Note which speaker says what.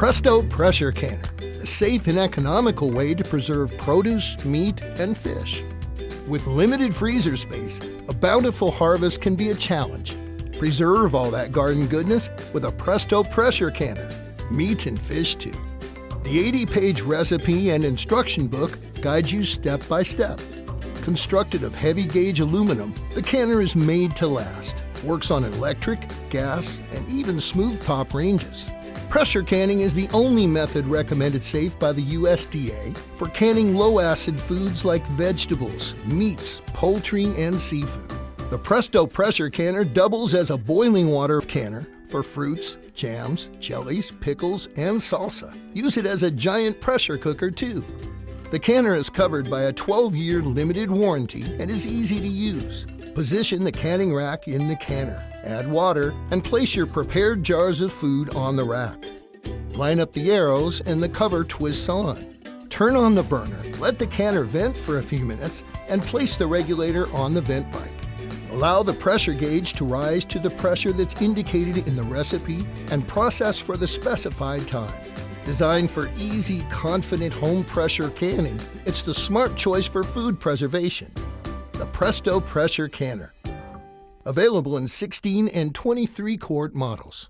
Speaker 1: Presto Pressure Canner, a safe and economical way to preserve produce, meat, and fish. With limited freezer space, a bountiful harvest can be a challenge. Preserve all that garden goodness with a Presto Pressure Canner, meat and fish too. The 80-page recipe and instruction book guides you step by step. Constructed of heavy-gauge aluminum, the canner is made to last. Works on electric, gas, and even smooth-top ranges. Pressure canning is the only method recommended safe by the USDA for canning low-acid foods like vegetables, meats, poultry, and seafood. The Presto Pressure Canner doubles as a boiling water canner for fruits, jams, jellies, pickles, and salsa. Use it as a giant pressure cooker too. The canner is covered by a 12-year limited warranty and is easy to use. Position the canning rack in the canner, add water, and place your prepared jars of food on the rack. Line up the arrows and the cover twists on. Turn on the burner, let the canner vent for a few minutes, and place the regulator on the vent pipe. Allow the pressure gauge to rise to the pressure that's indicated in the recipe and process for the specified time. Designed for easy, confident home pressure canning, it's the smart choice for food preservation. The Presto Pressure Canner. Available in 16 and 23-quart models.